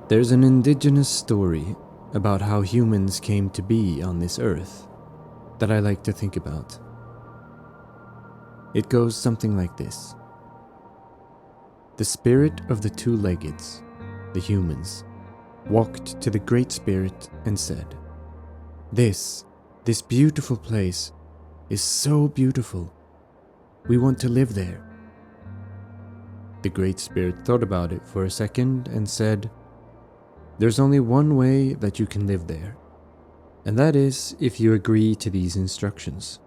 There's an indigenous story about how humans came to be on this earth that I like to think about. It goes something like this. The spirit of the two leggeds, the humans, walked to the Great Spirit and said, This beautiful place is so beautiful. We want to live there. The Great Spirit thought about it for a second and said, There's only one way that you can live there, and that is if you agree to these instructions.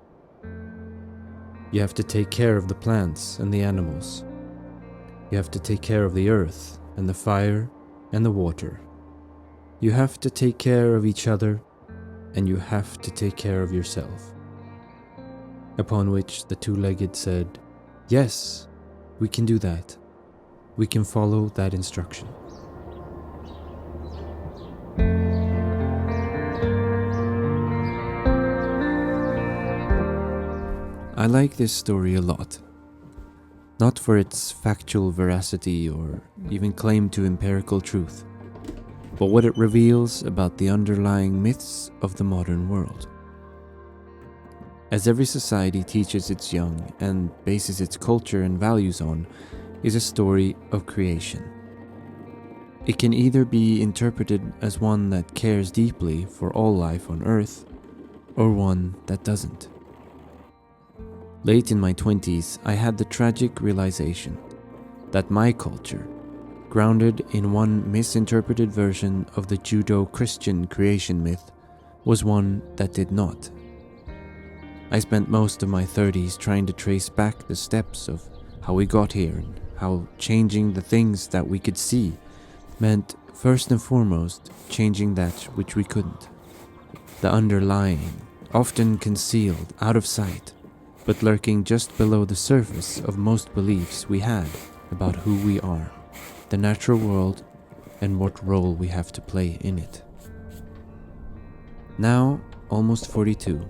You have to take care of the plants and the animals. You have to take care of the earth and the fire and the water. You have to take care of each other, and you have to take care of yourself. Upon which the two-legged said, Yes, we can do that. We can follow that instruction. I like this story a lot. Not for its factual veracity or even claim to empirical truth, but what it reveals about the underlying myths of the modern world. As every society teaches its young and bases its culture and values on, is a story of creation. It can either be interpreted as one that cares deeply for all life on Earth, or one that doesn't. Late in my 20s, I had the tragic realization that my culture, grounded in one misinterpreted version of the Judeo-Christian creation myth, was one that did not. I spent most of my 30s trying to trace back the steps of how we got here and how changing the things that we could see meant, first and foremost, changing that which we couldn't. The underlying, often concealed, out of sight, but lurking just below the surface of most beliefs we had about who we are, the natural world, and what role we have to play in it. Now, almost 42,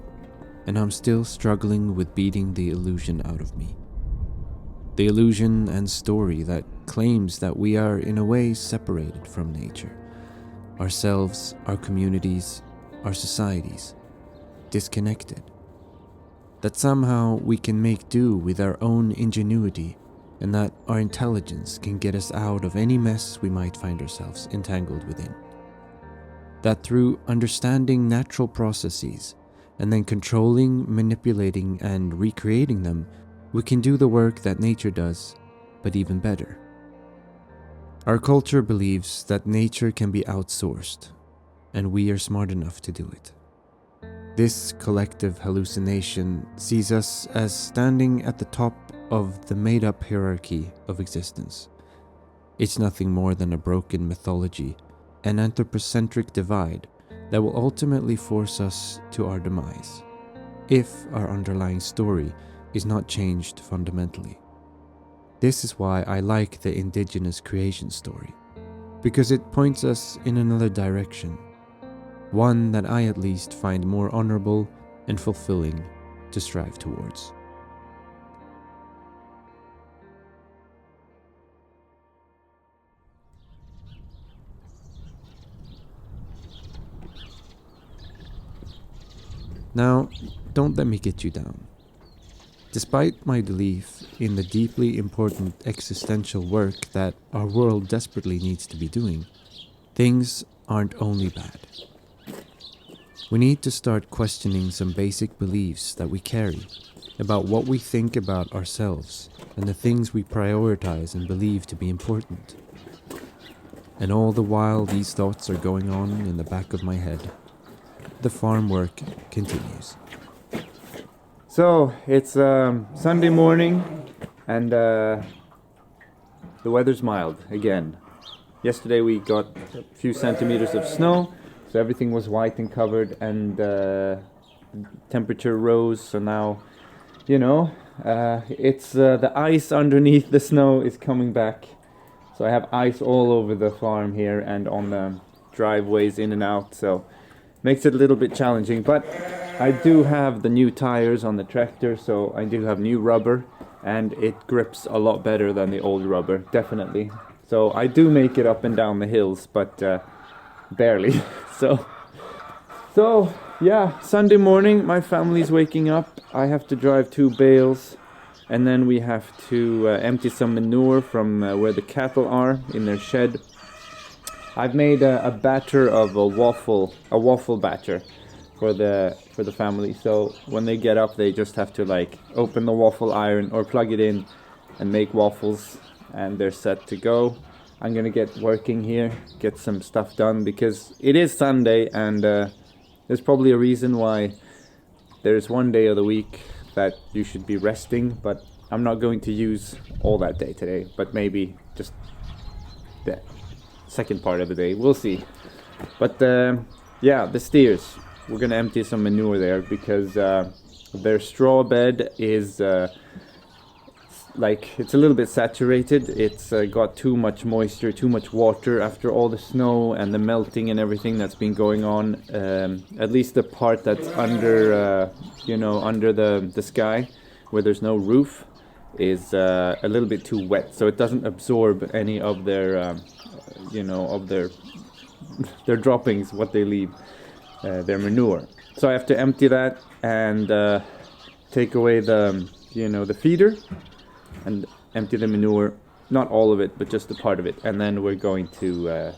and I'm still struggling with beating the illusion out of me. The illusion and story that claims that we are in a way separated from nature, ourselves, our communities, our societies, disconnected. That somehow we can make do with our own ingenuity, and that our intelligence can get us out of any mess we might find ourselves entangled within. That through understanding natural processes, and then controlling, manipulating, and recreating them, we can do the work that nature does, but even better. Our culture believes that nature can be outsourced, and we are smart enough to do it. This collective hallucination sees us as standing at the top of the made-up hierarchy of existence. It's nothing more than a broken mythology, an anthropocentric divide that will ultimately force us to our demise, if our underlying story is not changed fundamentally. This is why I like the indigenous creation story, because it points us in another direction, one that I at least find more honorable and fulfilling to strive towards. Now, don't let me get you down. Despite my belief in the deeply important existential work that our world desperately needs to be doing, things aren't only bad. We need to start questioning some basic beliefs that we carry about what we think about ourselves and the things we prioritize and believe to be important. And all the while these thoughts are going on in the back of my head, the farm work continues. So, it's Sunday morning, and the weather's mild again. Yesterday we got a few centimeters of snow, so everything was white and covered, and temperature rose, so now, it's the ice underneath the snow is coming back. So I have ice all over the farm here and on the driveways in and out, so makes it a little bit challenging, but I do have the new tires on the tractor, so I do have new rubber, and it grips a lot better than the old rubber, definitely. So I do make it up and down the hills, but barely. So yeah, Sunday morning, my family's waking up. I have to drive 2 bales, and then we have to empty some manure from where the cattle are in their shed. I've made a batter of a waffle batter for the family. So when they get up, they just have to like open the waffle iron or plug it in and make waffles, and they're set to go. I'm gonna get working here, get some stuff done, because it is Sunday, and there's probably a reason why there's one day of the week that you should be resting, but I'm not going to use all that day today, but maybe just the second part of the day, we'll see. But yeah, the steers, we're gonna empty some manure there, because their straw bed is like, it's a little bit saturated. It's got too much moisture, too much water after all the snow and the melting and everything that's been going on. At least the part that's under under the sky, where there's no roof, is a little bit too wet, so it doesn't absorb any of their of their droppings, what they leave, their manure. So I have to empty that and take away the the feeder and empty the manure, not all of it, but just a part of it, and then we're going to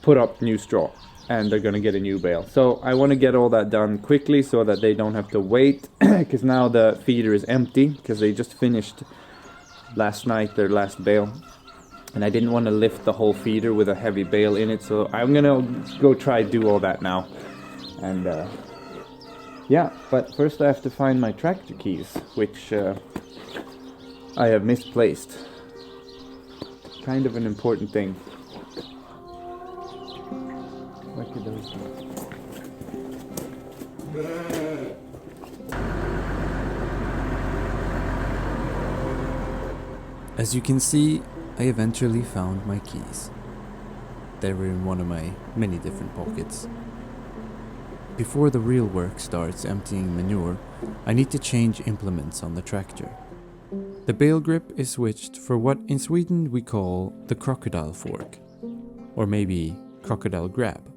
put up new straw, and they're going to get a new bale. So I want to get all that done quickly so that they don't have to wait, because now the feeder is empty, because they just finished last night their last bale, and I didn't want to lift the whole feeder with a heavy bale in it, so I'm going to go try do all that now. And yeah, but first I have to find my tractor keys, which I have misplaced. Kind of an important thing. What could those be? As you can see, I eventually found my keys. They were in one of my many different pockets. Before the real work starts emptying manure, I need to change implements on the tractor. The bale grip is switched for what in Sweden we call the crocodile fork, or maybe crocodile grab.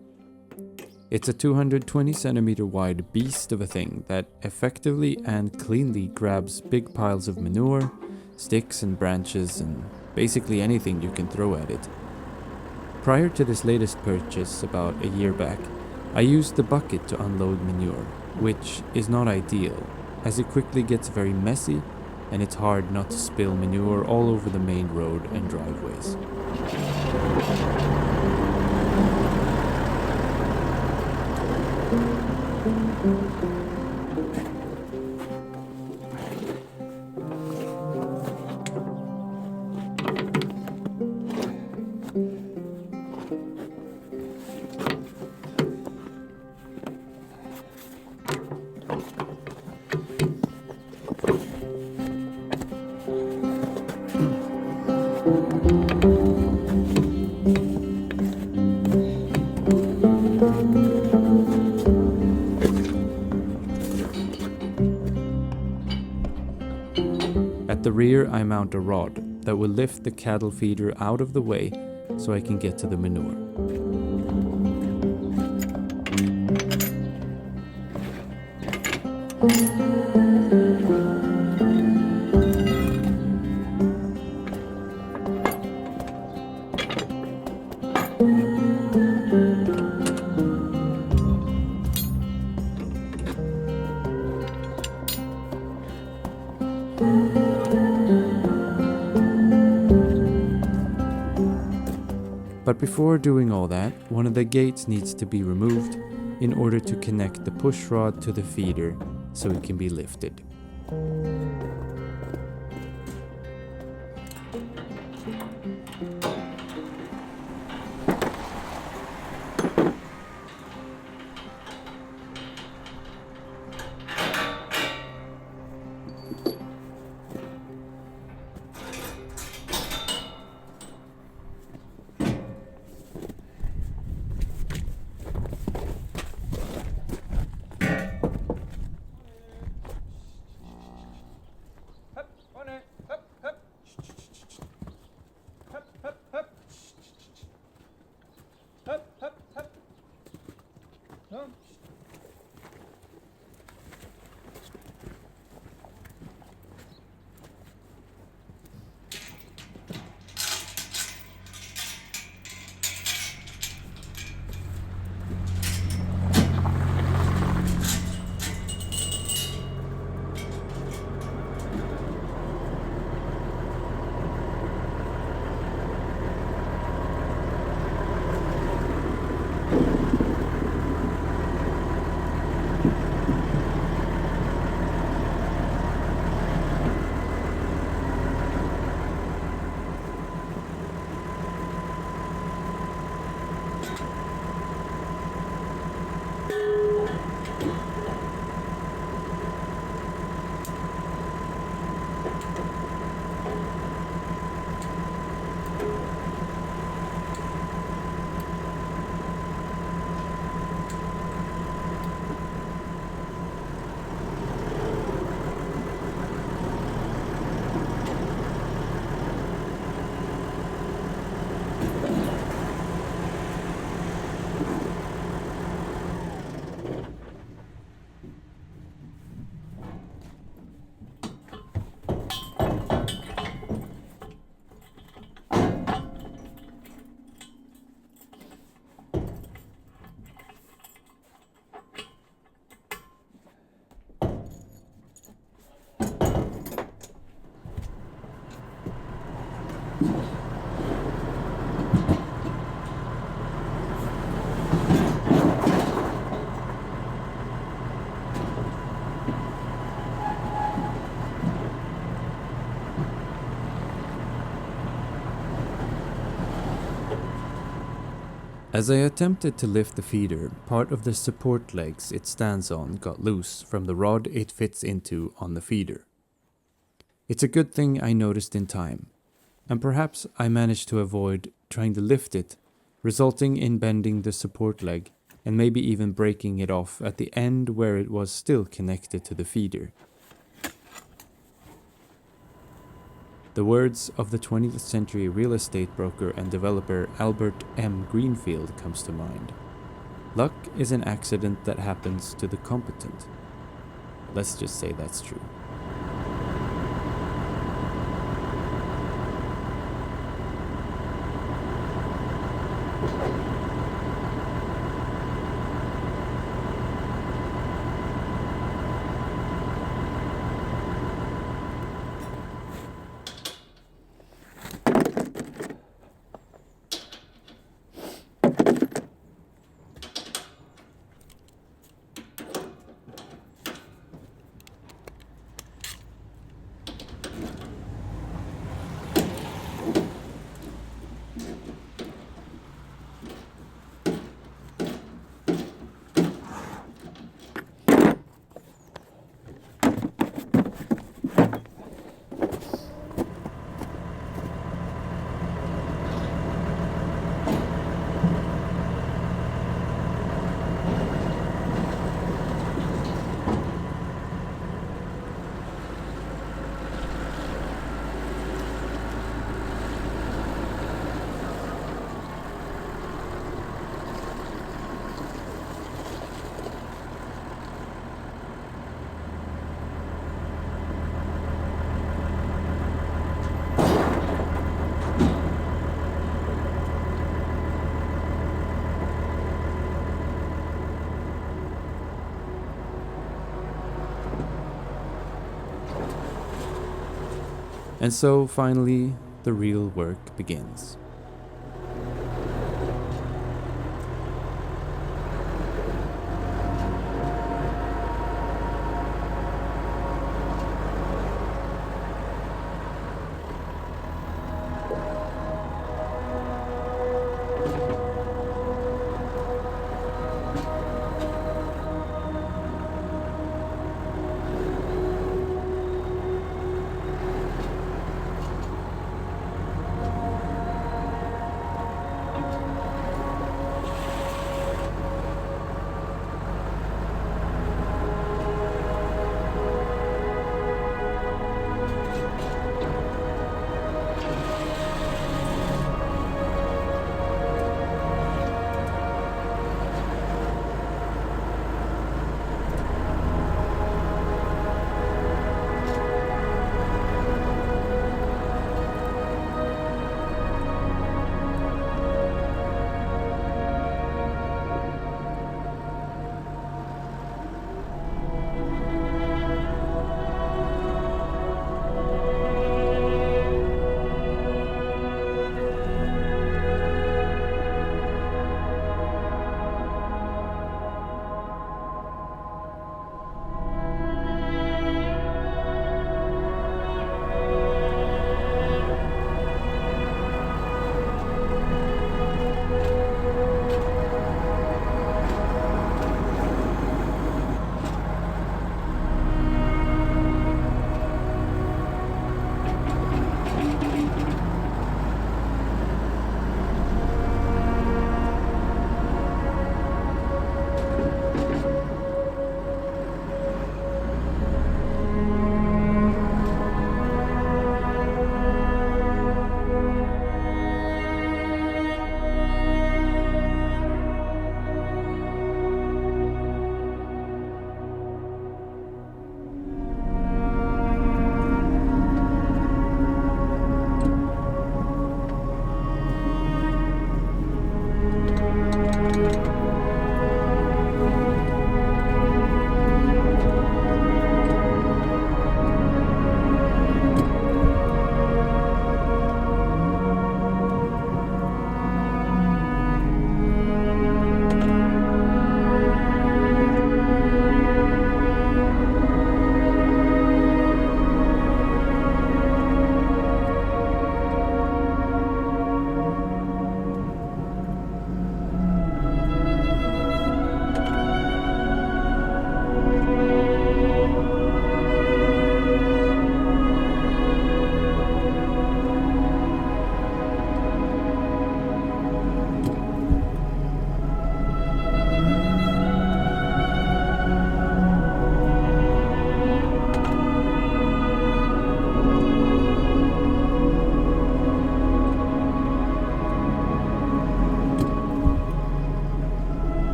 It's a 220 centimeter wide beast of a thing that effectively and cleanly grabs big piles of manure, sticks and branches, and basically anything you can throw at it. Prior to this latest purchase about a year back, I used the bucket to unload manure, which is not ideal, as it quickly gets very messy and it's hard not to spill manure all over the main road and driveways. At the rear, I mount a rod that will lift the cattle feeder out of the way so I can get to the manure. But before doing all that, one of the gates needs to be removed in order to connect the push rod to the feeder so it can be lifted. As I attempted to lift the feeder, part of the support legs it stands on got loose from the rod it fits into on the feeder. It's a good thing I noticed in time, and perhaps I managed to avoid trying to lift it, resulting in bending the support leg and maybe even breaking it off at the end where it was still connected to the feeder. The words of the 20th century real estate broker and developer Albert M. Greenfield comes to mind. Luck is an accident that happens to the competent. Let's just say that's true. And so, finally, the real work begins.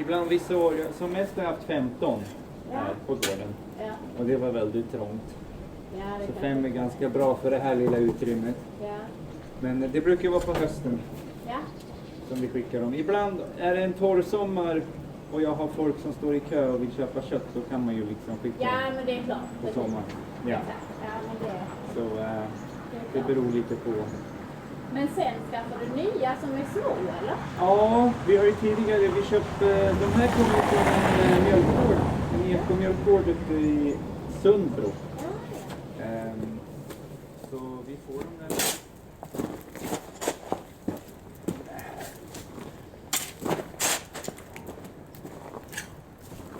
ibland vissa år, som mest har jag haft 15 här på gården. Ja. Och det var väldigt trångt. Ja, det Så kan 5 är ganska bra för det här lilla utrymmet. Ja. Men det brukar vara på hösten Ja. som vi skickar dem. Ibland är det en torr sommar och jag har folk som står i kö och vill köpa kött, så kan man ju liksom skicka Ja, dem men det är klart. på sommaren. Ja. Exakt. Ja, men det. Så Det är det klart. beror lite på. Men sen skaffar du nya som är små, eller? Ja, vi har ju tidigare, vi köpte, de här kommer från en mjölkgård, en ekomjölkgård uppe i Sundbro. Ja, ja. Så vi får dem där.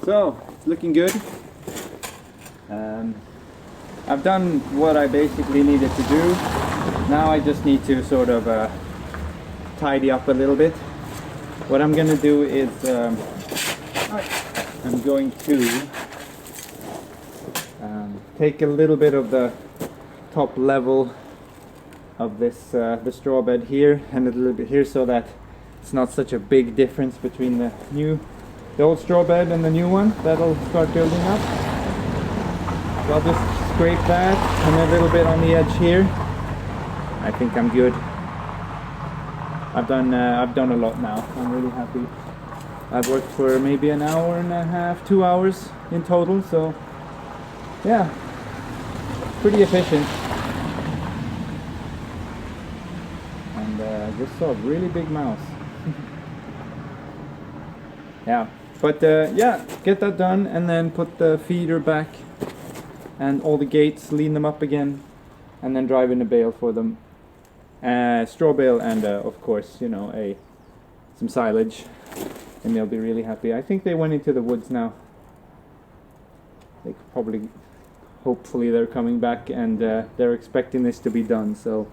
So, it's looking good. I've done what I basically needed to do. Now I just need to sort of tidy up a little bit. What I'm gonna do is I'm going to take a little bit of the top level of this the straw bed here and a little bit here, so that it's not such a big difference between the old straw bed and the new one. That'll start building up. So I'll just scrape that and a little bit on the edge here. I think I'm good. I've done a lot now. I'm really happy. I've worked for maybe an hour and a half, 2 hours in total, so yeah, pretty efficient. And I just saw a really big mouse. Yeah, but yeah, get that done and then put the feeder back and all the gates, lean them up again, and then drive in a bale for them. Straw bale and of course, you know, some silage, and they'll be really happy. I think they went into the woods now. They probably, hopefully they're coming back, and they're expecting this to be done, so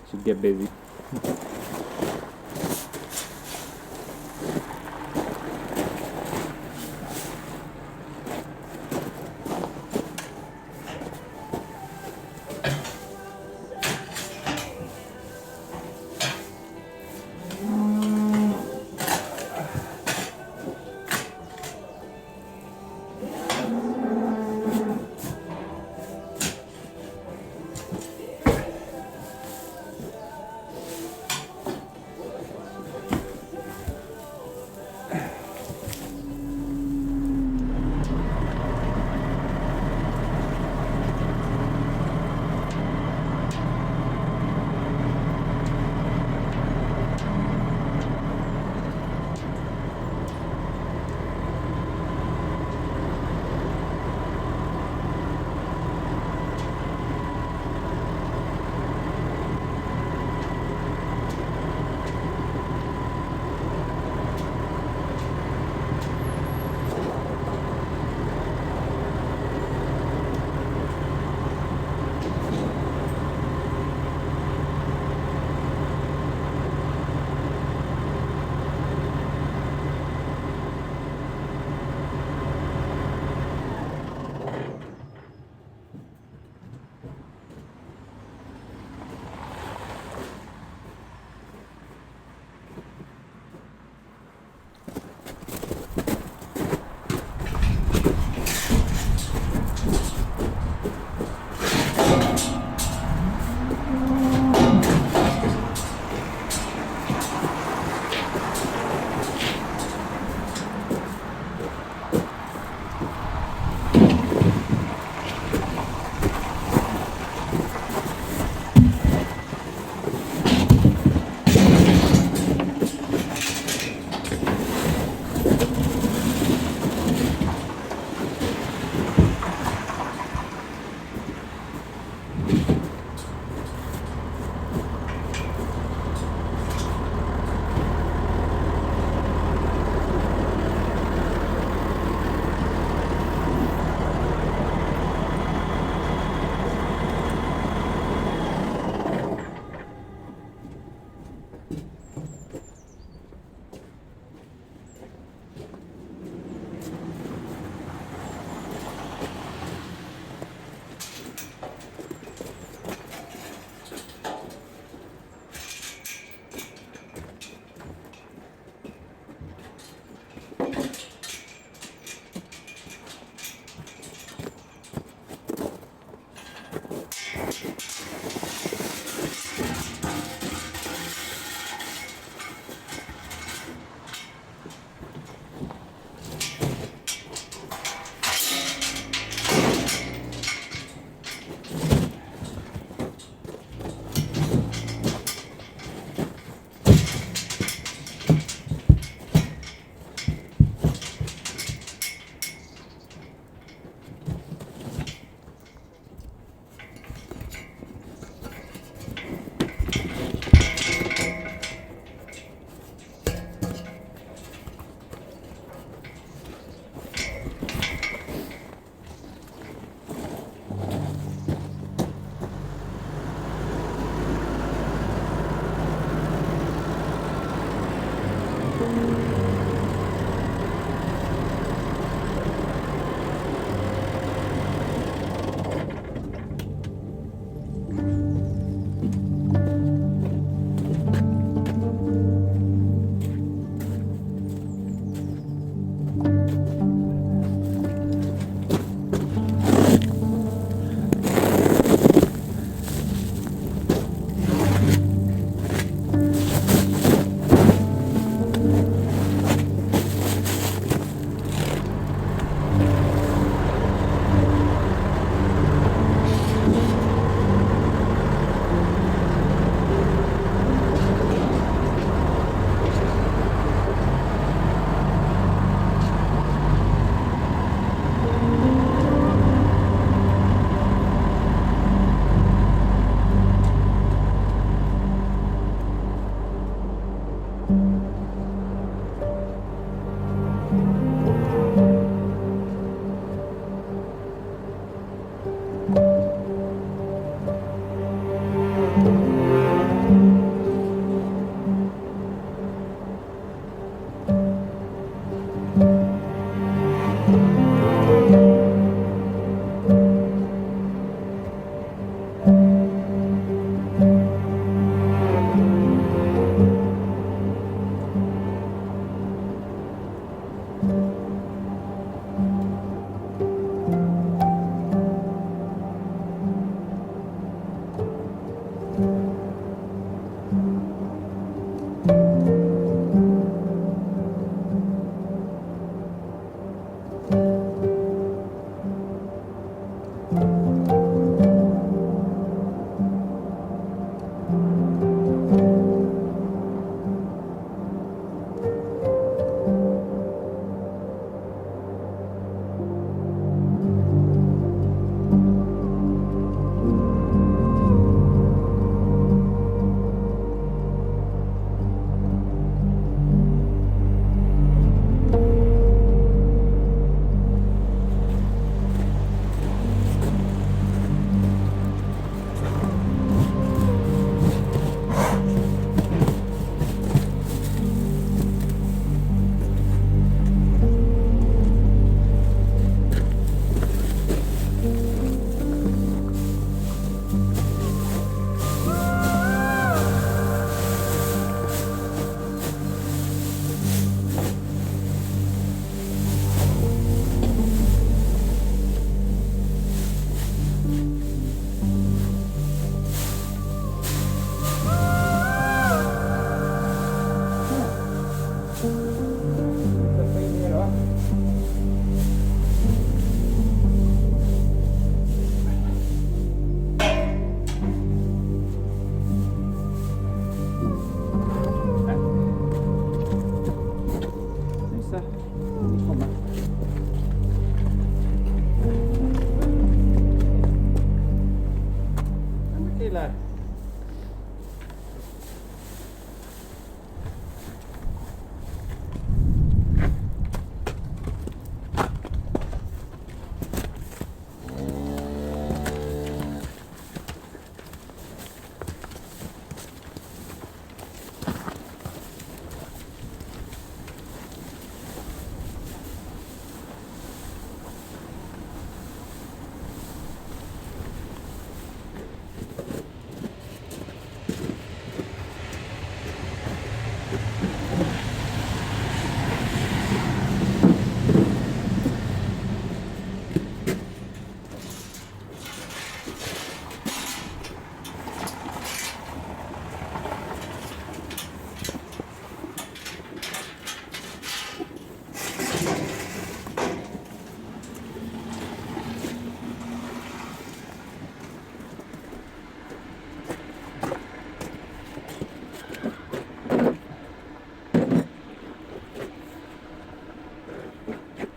should get busy.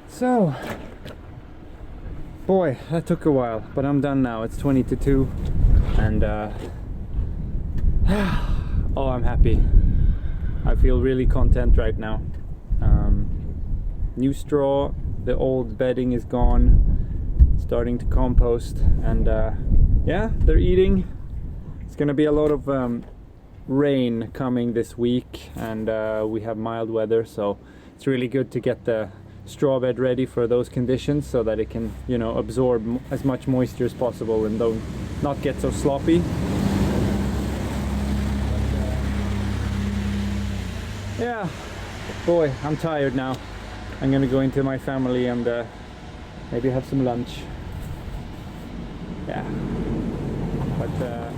So, boy, that took a while, but I'm done now. It's 20 to 2, and oh, I'm happy. I feel really content right now. New straw, the old bedding is gone, starting to compost, and yeah, they're eating. It's gonna be a lot of rain coming this week, and we have mild weather, so it's really good to get the straw bed ready for those conditions so that it can, you know, absorb as much moisture as possible and don't not get so sloppy. Yeah, boy, I'm tired now. I'm gonna go into my family and maybe have some lunch. Yeah, but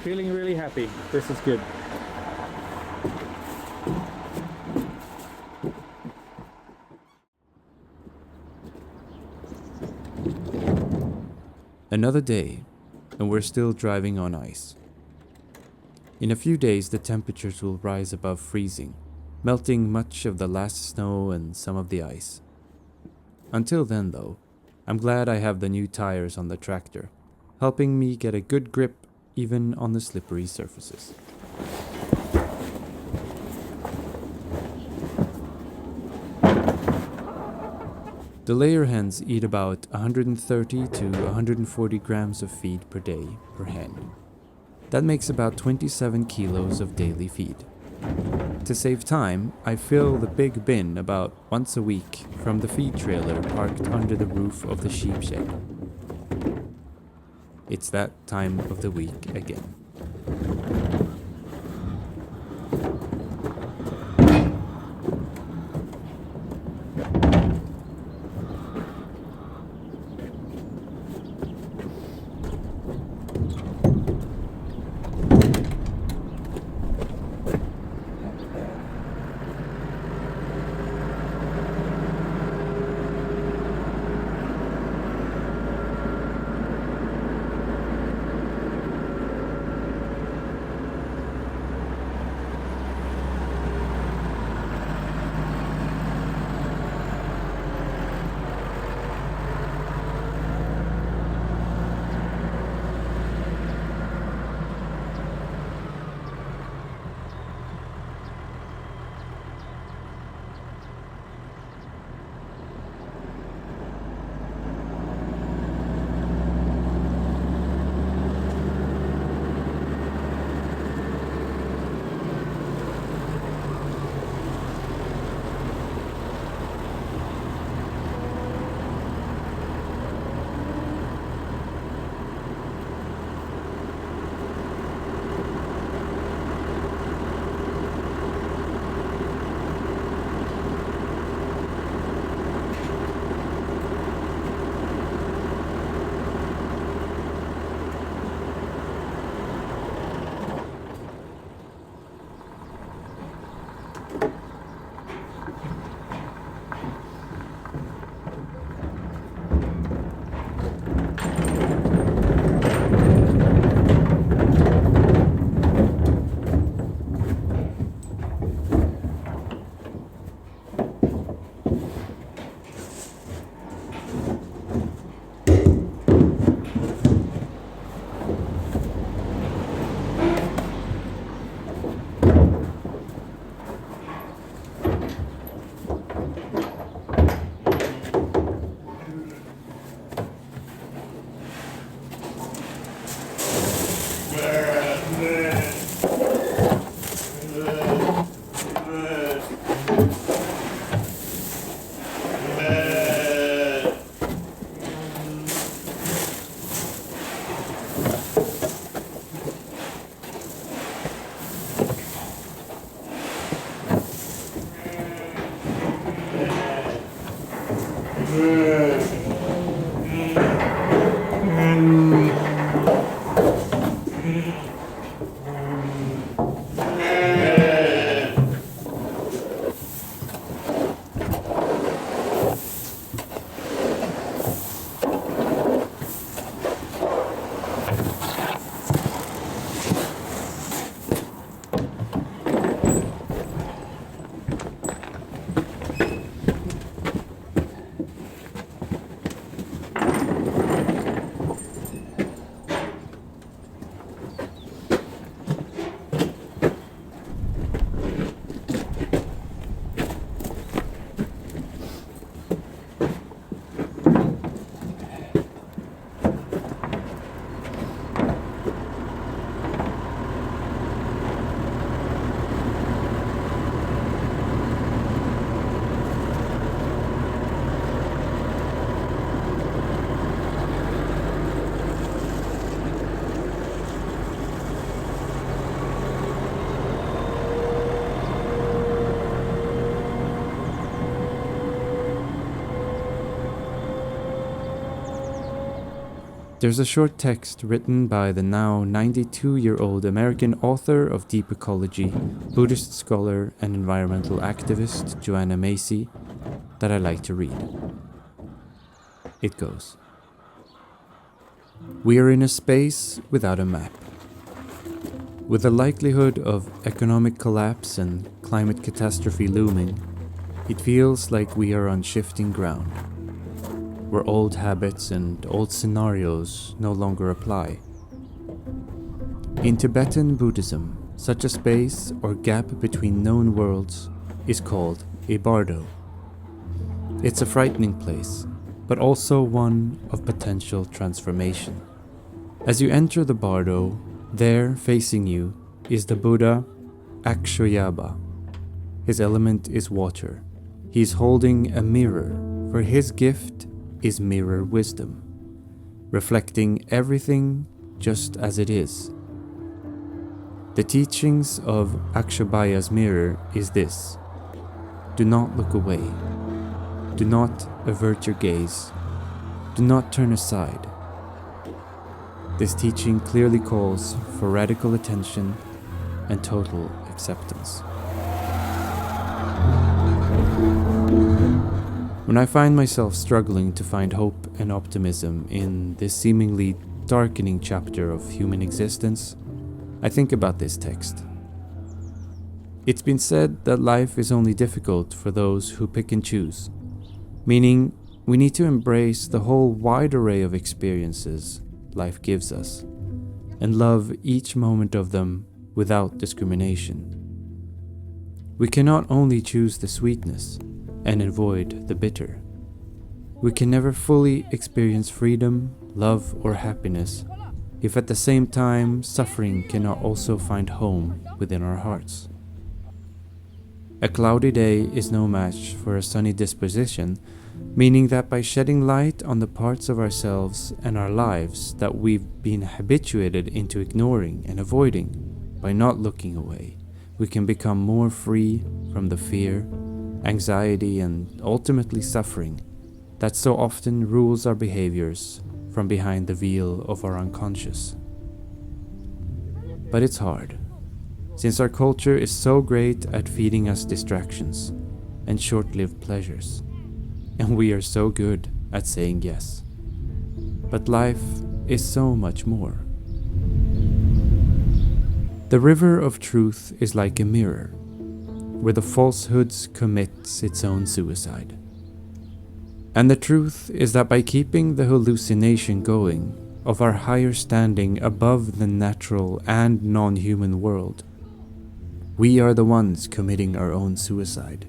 feeling really happy. This is good. Another day, and we're still driving on ice. In a few days, the temperatures will rise above freezing, melting much of the last snow and some of the ice. Until then, though, I'm glad I have the new tires on the tractor, helping me get a good grip even on the slippery surfaces. The layer hens eat about 130 to 140 grams of feed per day per hen. That makes about 27 kilos of daily feed. To save time, I fill the big bin about once a week from the feed trailer parked under the roof of the sheep shed. It's that time of the week again. There's a short text written by the now 92-year-old American author of deep ecology, Buddhist scholar and environmental activist Joanna Macy that I like to read. It goes. We are in a space without a map. With the likelihood of economic collapse and climate catastrophe looming, it feels like we are on shifting ground, where old habits and old scenarios no longer apply. In Tibetan Buddhism, such a space or gap between known worlds is called a bardo. It's a frightening place, but also one of potential transformation. As you enter the bardo, there facing you is the Buddha Akshoyaba. His element is water. He's holding a mirror, for his gift is mirror wisdom, reflecting everything just as it is. The teachings of Akshobaya's mirror is this: do not look away, do not avert your gaze, do not turn aside. This teaching clearly calls for radical attention and total acceptance. When I find myself struggling to find hope and optimism in this seemingly darkening chapter of human existence, I think about this text. It's been said that life is only difficult for those who pick and choose, meaning we need to embrace the whole wide array of experiences life gives us, and love each moment of them without discrimination. We cannot only choose the sweetness and avoid the bitter. We can never fully experience freedom, love, or happiness if at the same time suffering cannot also find home within our hearts. A cloudy day is no match for a sunny disposition, meaning that by shedding light on the parts of ourselves and our lives that we've been habituated into ignoring and avoiding, by not looking away, we can become more free from the fear, anxiety, and ultimately suffering that so often rules our behaviors from behind the veil of our unconscious. But it's hard, since our culture is so great at feeding us distractions and short-lived pleasures, and we are so good at saying yes. But life is so much more. The river of truth is like a mirror, where the falsehoods commits its own suicide. And the truth is that by keeping the hallucination going of our higher standing above the natural and non-human world, we are the ones committing our own suicide.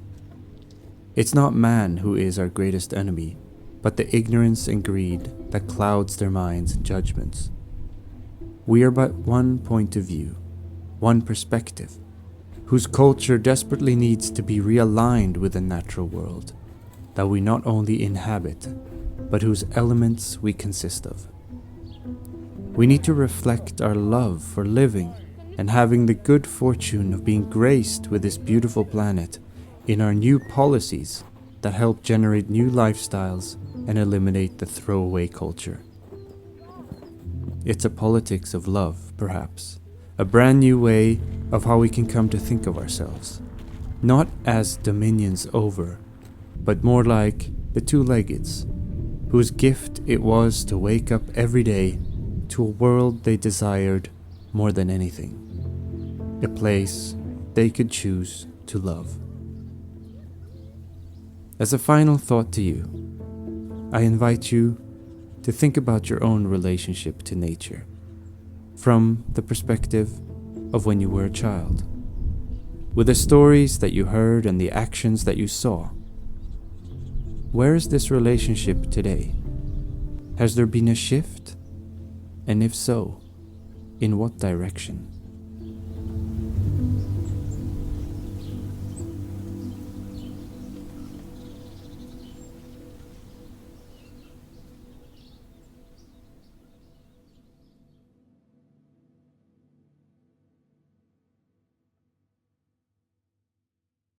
It's not man who is our greatest enemy, but the ignorance and greed that clouds their minds and judgments. We are but one point of view, one perspective, whose culture desperately needs to be realigned with the natural world that we not only inhabit, but whose elements we consist of. We need to reflect our love for living and having the good fortune of being graced with this beautiful planet in our new policies that help generate new lifestyles and eliminate the throwaway culture. It's a politics of love, perhaps, a brand new way of how we can come to think of ourselves, not as dominions over, but more like the two leggeds, whose gift it was to wake up every day to a world they desired more than anything, a place they could choose to love. As a final thought to you, I invite you to think about your own relationship to nature from the perspective of when you were a child, with the stories that you heard and the actions that you saw. Where is this relationship today? Has there been a shift? And if so, in what direction?